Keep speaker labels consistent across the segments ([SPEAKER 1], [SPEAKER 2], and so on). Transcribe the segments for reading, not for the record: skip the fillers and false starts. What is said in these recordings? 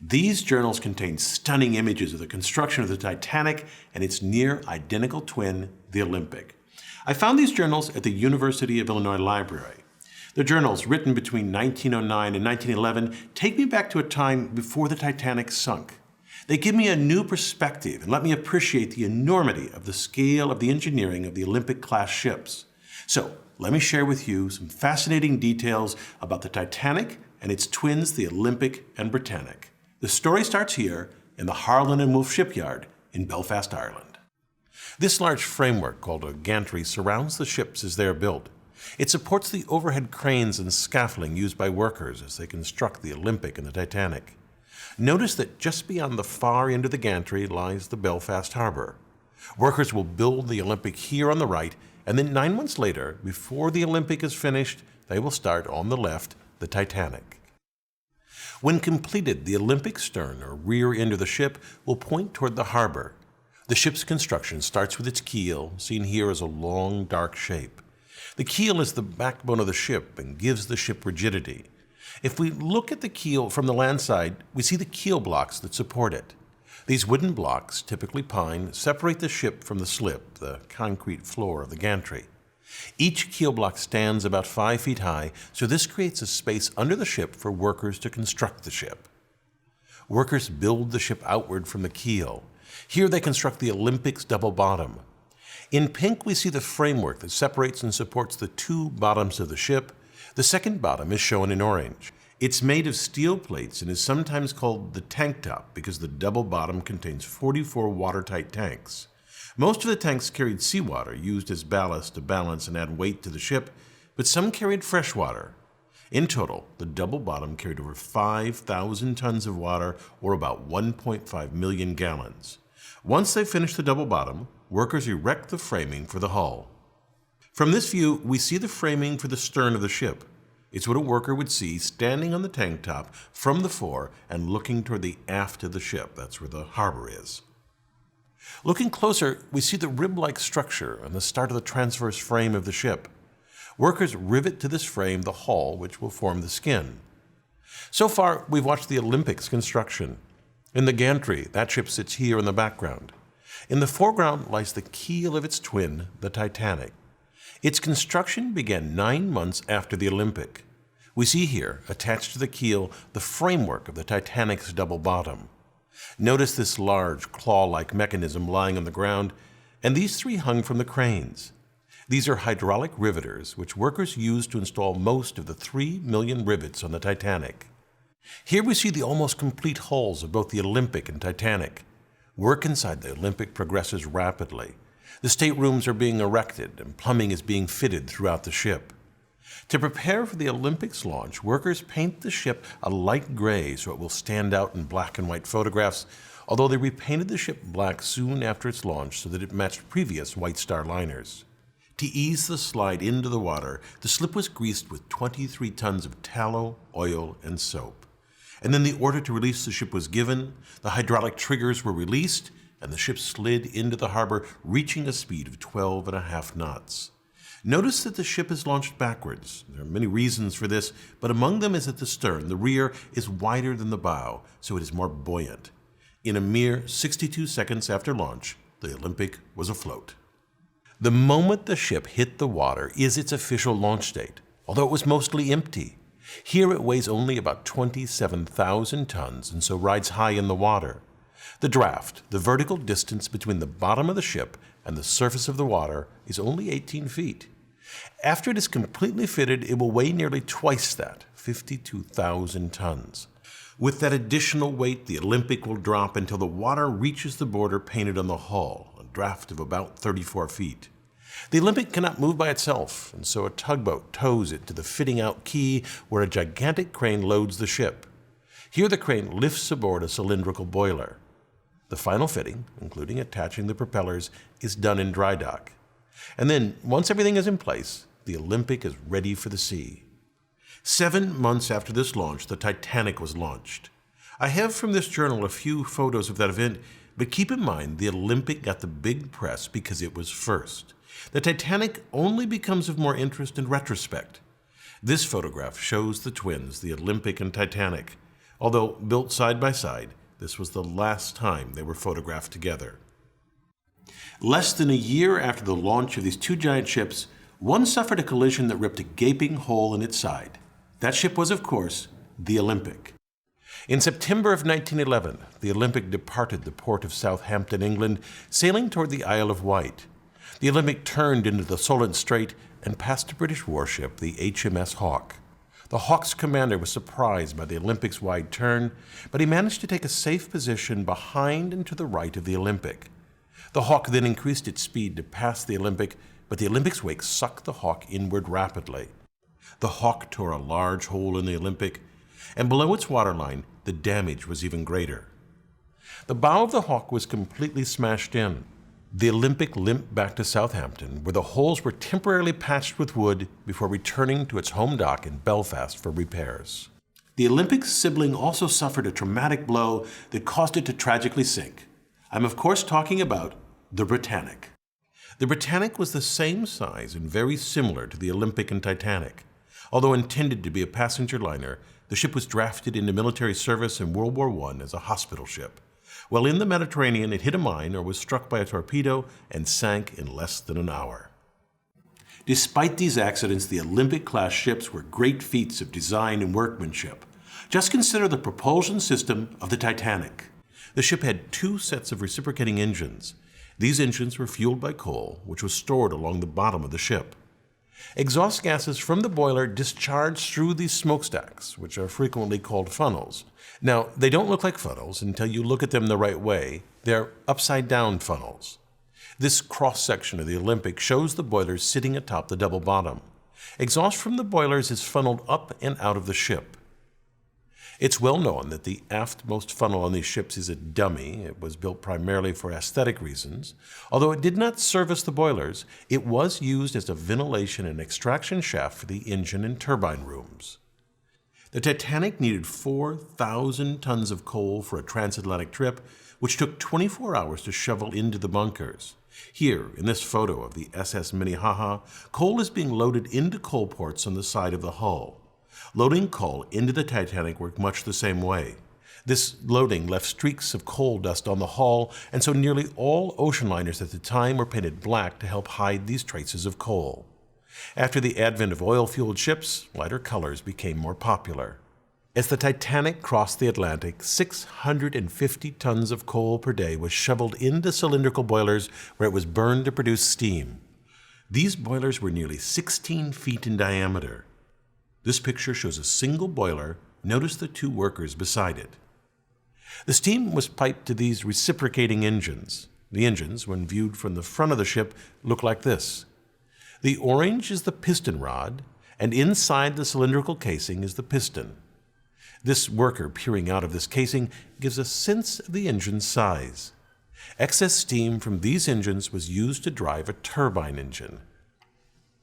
[SPEAKER 1] These journals contain stunning images of the construction of the Titanic and its near-identical twin, the Olympic. I found these journals at the University of Illinois Library. The journals, written between 1909 and 1911, take me back to a time before the Titanic sunk. They give me a new perspective and let me appreciate the enormity of the scale of the engineering of the Olympic-class ships. So, let me share with you some fascinating details about the Titanic and its twins, the Olympic and Britannic. The story starts here in the Harland and Wolff shipyard in Belfast, Ireland. This large framework, called a gantry, surrounds the ships as they are built. It supports the overhead cranes and scaffolding used by workers as they construct the Olympic and the Titanic. Notice that just beyond the far end of the gantry lies the Belfast harbor. Workers will build the Olympic here on the right, and then 9 months later, before the Olympic is finished, they will start on the left the Titanic. When completed, the Olympic stern, or rear end of the ship, will point toward the harbor. The ship's construction starts with its keel, seen here as a long, dark shape. The keel is the backbone of the ship and gives the ship rigidity. If we look at the keel from the land side, we see the keel blocks that support it. These wooden blocks, typically pine, separate the ship from the slip, the concrete floor of the gantry. Each keel block stands about 5 feet high, so this creates a space under the ship for workers to construct the ship. Workers build the ship outward from the keel. Here they construct the Olympic's double bottom. In pink, we see the framework that separates and supports the two bottoms of the ship. The second bottom is shown in orange. It's made of steel plates and is sometimes called the tank top because the double bottom contains 44 watertight tanks. Most of the tanks carried seawater used as ballast to balance and add weight to the ship, but some carried fresh water. In total, the double bottom carried over 5,000 tons of water, or about 1.5 million gallons. Once they finish the double bottom, workers erect the framing for the hull. From this view, we see the framing for the stern of the ship. It's what a worker would see standing on the tank top from the fore and looking toward the aft of the ship. That's where the harbor is. Looking closer, we see the rib-like structure and the start of the transverse frame of the ship. Workers rivet to this frame the hull, which will form the skin. So far, we've watched the Olympic's construction. In the gantry, that ship sits here in the background. In the foreground lies the keel of its twin, the Titanic. Its construction began 9 months after the Olympic. We see here, attached to the keel, the framework of the Titanic's double bottom. Notice this large, claw-like mechanism lying on the ground, and these three hung from the cranes. These are hydraulic riveters, which workers used to install most of the 3 million rivets on the Titanic. Here we see the almost complete hulls of both the Olympic and Titanic. Work inside the Olympic progresses rapidly. The staterooms are being erected, and plumbing is being fitted throughout the ship. To prepare for the Olympic's launch, workers paint the ship a light gray so it will stand out in black and white photographs, although they repainted the ship black soon after its launch so that it matched previous White Star liners. To ease the slide into the water, the slip was greased with 23 tons of tallow, oil, and soap. And then the order to release the ship was given, the hydraulic triggers were released, and the ship slid into the harbor, reaching a speed of 12.5 knots. Notice that the ship is launched backwards. There are many reasons for this, but among them is at the stern. The rear is wider than the bow, so it is more buoyant. In a mere 62 seconds after launch, the Olympic was afloat. The moment the ship hit the water is its official launch date, although it was mostly empty. Here it weighs only about 27,000 tons and so rides high in the water. The draft, the vertical distance between the bottom of the ship and the surface of the water, is only 18 feet. After it is completely fitted, it will weigh nearly twice that, 52,000 tons. With that additional weight, the Olympic will drop until the water reaches the border painted on the hull, a draft of about 34 feet. The Olympic cannot move by itself, and so a tugboat tows it to the fitting-out quay where a gigantic crane loads the ship. Here the crane lifts aboard a cylindrical boiler. The final fitting, including attaching the propellers, is done in dry dock. And then, once everything is in place, the Olympic is ready for the sea. 7 months after this launch, the Titanic was launched. I have from this journal a few photos of that event, but keep in mind the Olympic got the big press because it was first. The Titanic only becomes of more interest in retrospect. This photograph shows the twins, the Olympic and Titanic. Although built side by side, this was the last time they were photographed together. Less than a year after the launch of these two giant ships, one suffered a collision that ripped a gaping hole in its side. That ship was, of course, the Olympic. In September of 1911, the Olympic departed the port of Southampton, England, sailing toward the Isle of Wight. The Olympic turned into the Solent Strait and passed a British warship, the HMS Hawke. The Hawke's commander was surprised by the Olympic's wide turn, but he managed to take a safe position behind and to the right of the Olympic. The Hawke then increased its speed to pass the Olympic, but the Olympic's wake sucked the Hawke inward rapidly. The Hawke tore a large hole in the Olympic, and below its waterline, the damage was even greater. The bow of the Hawke was completely smashed in. The Olympic limped back to Southampton, where the holes were temporarily patched with wood before returning to its home dock in Belfast for repairs. The Olympic's sibling also suffered a traumatic blow that caused it to tragically sink. I'm of course talking about the Britannic. The Britannic was the same size and very similar to the Olympic and Titanic. Although intended to be a passenger liner, the ship was drafted into military service in World War I as a hospital ship. While in the Mediterranean, it hit a mine or was struck by a torpedo and sank in less than an hour. Despite these accidents, the Olympic-class ships were great feats of design and workmanship. Just consider the propulsion system of the Titanic. The ship had two sets of reciprocating engines. These engines were fueled by coal, which was stored along the bottom of the ship. Exhaust gases from the boiler discharged through these smokestacks, which are frequently called funnels. Now, they don't look like funnels until you look at them the right way. They're upside-down funnels. This cross-section of the Olympic shows the boilers sitting atop the double bottom. Exhaust from the boilers is funneled up and out of the ship. It's well known that the aftmost funnel on these ships is a dummy. It was built primarily for aesthetic reasons. Although it did not service the boilers, it was used as a ventilation and extraction shaft for the engine and turbine rooms. The Titanic needed 4,000 tons of coal for a transatlantic trip, which took 24 hours to shovel into the bunkers. Here, in this photo of the SS Minnehaha, coal is being loaded into coal ports on the side of the hull. Loading coal into the Titanic worked much the same way. This loading left streaks of coal dust on the hull, and so nearly all ocean liners at the time were painted black to help hide these traces of coal. After the advent of oil-fueled ships, lighter colors became more popular. As the Titanic crossed the Atlantic, 650 tons of coal per day was shoveled into cylindrical boilers where it was burned to produce steam. These boilers were nearly 16 feet in diameter. This picture shows a single boiler. Notice the two workers beside it. The steam was piped to these reciprocating engines. The engines, when viewed from the front of the ship, look like this. The orange is the piston rod, and inside the cylindrical casing is the piston. This worker peering out of this casing gives a sense of the engine's size. Excess steam from these engines was used to drive a turbine engine.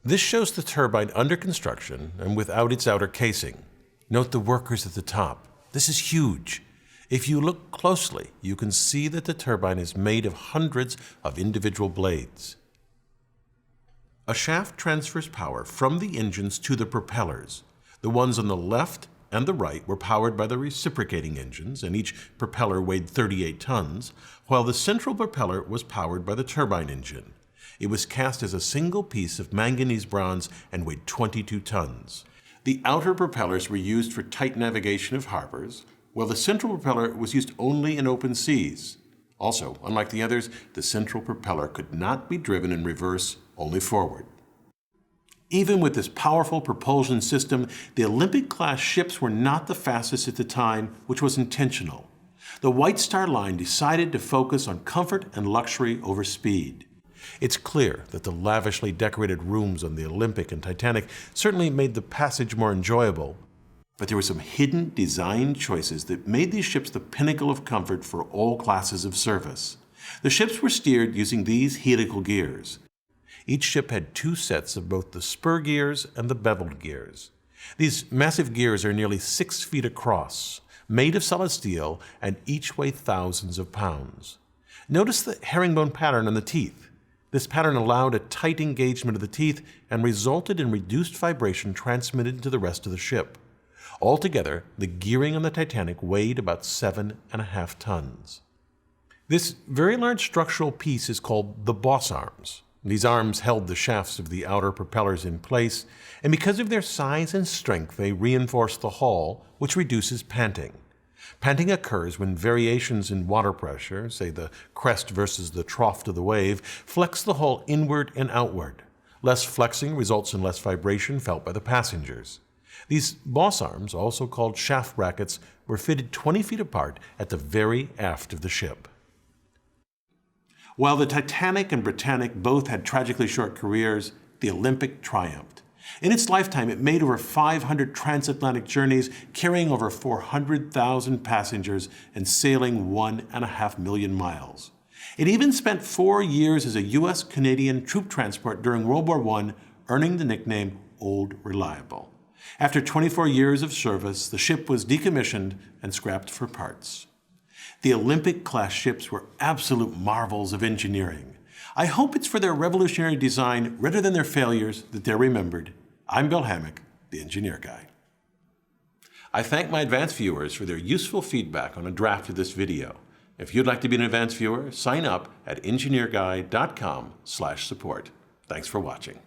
[SPEAKER 1] This shows the turbine under construction and without its outer casing. Note the workers at the top. This is huge. If you look closely, you can see that the turbine is made of hundreds of individual blades. A shaft transfers power from the engines to the propellers. The ones on the left and the right were powered by the reciprocating engines, and each propeller weighed 38 tons, while the central propeller was powered by the turbine engine. It was cast as a single piece of manganese bronze and weighed 22 tons. The outer propellers were used for tight navigation of harbors, while the central propeller was used only in open seas. Also, unlike the others, the central propeller could not be driven in reverse, only forward. Even with this powerful propulsion system, the Olympic-class ships were not the fastest at the time, which was intentional. The White Star Line decided to focus on comfort and luxury over speed. It's clear that the lavishly decorated rooms on the Olympic and Titanic certainly made the passage more enjoyable, but there were some hidden design choices that made these ships the pinnacle of comfort for all classes of service. The ships were steered using these helical gears. Each ship had two sets of both the spur gears and the beveled gears. These massive gears are nearly 6 feet across, made of solid steel, and each weigh thousands of pounds. Notice the herringbone pattern on the teeth. This pattern allowed a tight engagement of the teeth and resulted in reduced vibration transmitted to the rest of the ship. Altogether, the gearing on the Titanic weighed about 7.5 tons. This very large structural piece is called the boss arms. These arms held the shafts of the outer propellers in place, and because of their size and strength, they reinforce the hull, which reduces panting. Panting occurs when variations in water pressure, say the crest versus the trough of the wave, flex the hull inward and outward. Less flexing results in less vibration felt by the passengers. These boss arms, also called shaft brackets, were fitted 20 feet apart at the very aft of the ship. While the Titanic and Britannic both had tragically short careers, the Olympic triumphed. In its lifetime, it made over 500 transatlantic journeys, carrying over 400,000 passengers and sailing 1.5 million miles. It even spent 4 years as a U.S.-Canadian troop transport during World War I, earning the nickname Old Reliable. After 24 years of service, the ship was decommissioned and scrapped for parts. The Olympic-class ships were absolute marvels of engineering. I hope it's for their revolutionary design rather than their failures that they're remembered. I'm Bill Hammack, the Engineer Guy. I thank my advanced viewers for their useful feedback on a draft of this video. If you'd like to be an advanced viewer, sign up at engineerguy.com/support. Thanks for watching.